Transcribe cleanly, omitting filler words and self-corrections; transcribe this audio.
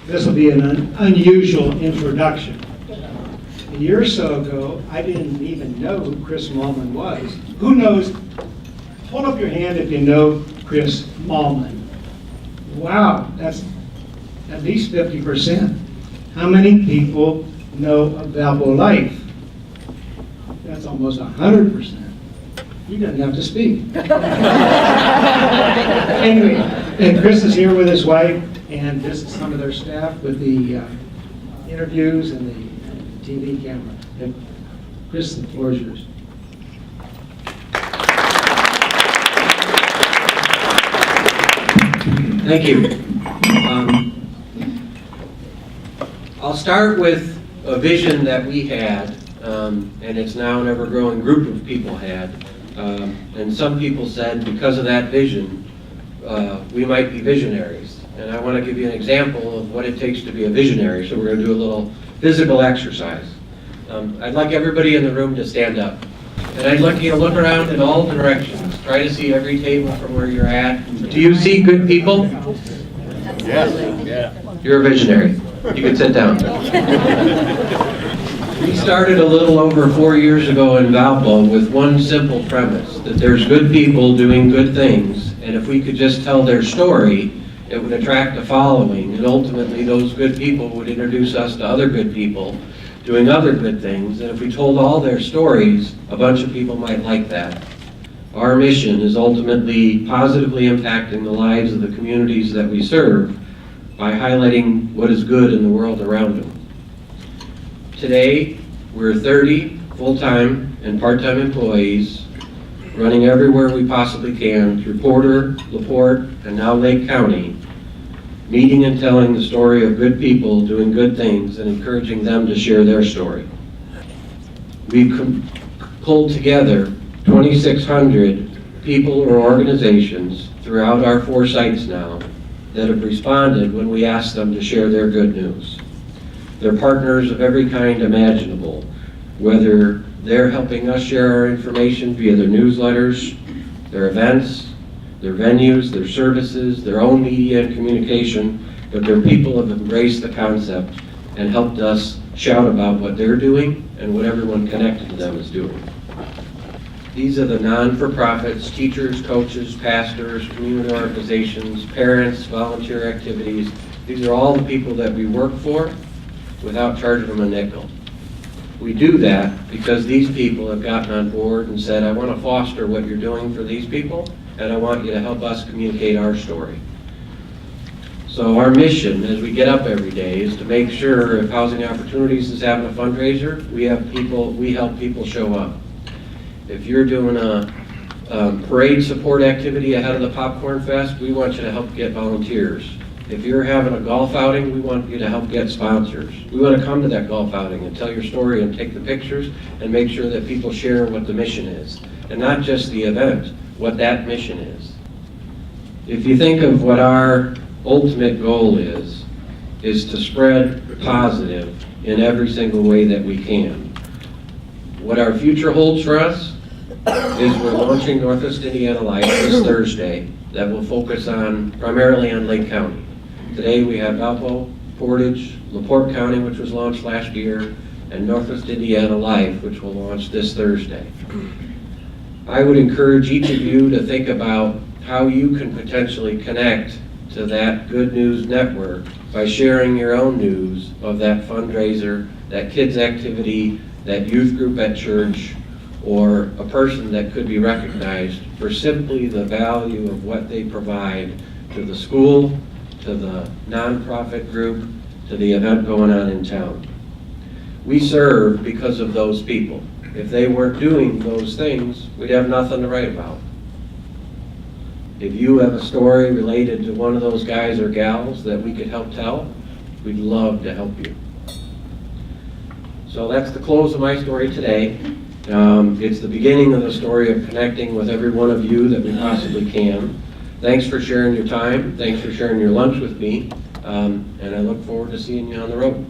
This will be an unusual introduction. A year or so ago, I didn't even know who Chris Mahlmann was. Who knows? Hold up your hand if you know Chris Mahlmann. Wow, that's at least 50%. How many people know of Valpo Life? That's almost 100%. He doesn't have to speak. Anyway, and Chris is here with his wife, and this is some of their staff with the interviews and the TV camera. And Chris, the floor is yours. Thank you. I'll start with a vision that we had, and it's now an ever-growing group of people had. And some people said because of that vision, we might be visionaries. And I want to give you an example of what it takes to be a visionary. So we're going to do a little physical exercise. I'd like everybody in the room to stand up. And I'd like you to look around in all directions. Try to see every table from where you're at. Do you see good people? Yes. Yeah. You're a visionary. You can sit down. We started a little over 4 years ago in Valpo with one simple premise, that there's good people doing good things, and if we could just tell their story, it would attract a following, and ultimately those good people would introduce us to other good people doing other good things, and if we told all their stories, a bunch of people might like that. Our mission is ultimately positively impacting the lives of the communities that we serve by highlighting what is good in the world around them. Today, we're 30 full-time and part-time employees running everywhere we possibly can through Porter, LaPorte, and now Lake County, meeting and telling the story of good people doing good things and encouraging them to share their story. We've pulled together 2,600 people or organizations throughout our 4 sites now that have responded when we asked them to share their good news. They're partners of every kind imaginable, whether they're helping us share our information via their newsletters, their events, their venues, their services, their own media and communication, but their people have embraced the concept and helped us shout about what they're doing and what everyone connected to them is doing. These are the non-for-profits, teachers, coaches, pastors, community organizations, parents, volunteer activities. These are all the people that we work for without charging them a nickel. We do that because these people have gotten on board and said, I want to foster what you're doing for these people, and I want you to help us communicate our story. So our mission as we get up every day is to make sure if Housing Opportunities is having a fundraiser, we help people show up. If you're doing a parade support activity ahead of the Popcorn Fest, we want you to help get volunteers. If you're having a golf outing, we want you to help get sponsors. We want to come to that golf outing and tell your story and take the pictures and make sure that people share what the mission is. And not just the event, what that mission is. If you think of what our ultimate goal is to spread positive in every single way that we can. What our future holds for us is we're launching Northwest Indiana Life this Thursday that will focus primarily on Lake County. Today we have Valpo, Portage, LaPorte County, which was launched last year, and Northwest Indiana Life, which will launch this Thursday. I would encourage each of you to think about how you can potentially connect to that good news network by sharing your own news of that fundraiser, that kids activity, that youth group at church, or a person that could be recognized for simply the value of what they provide to the school, to the nonprofit group, to the event going on in town. We serve because of those people. If they weren't doing those things, we'd have nothing to write about. If you have a story related to one of those guys or gals that we could help tell, we'd love to help you. So that's the close of my story today. It's the beginning of the story of connecting with every one of you that we possibly can. Thanks for sharing your time. Thanks for sharing your lunch with me. And I look forward to seeing you on the road.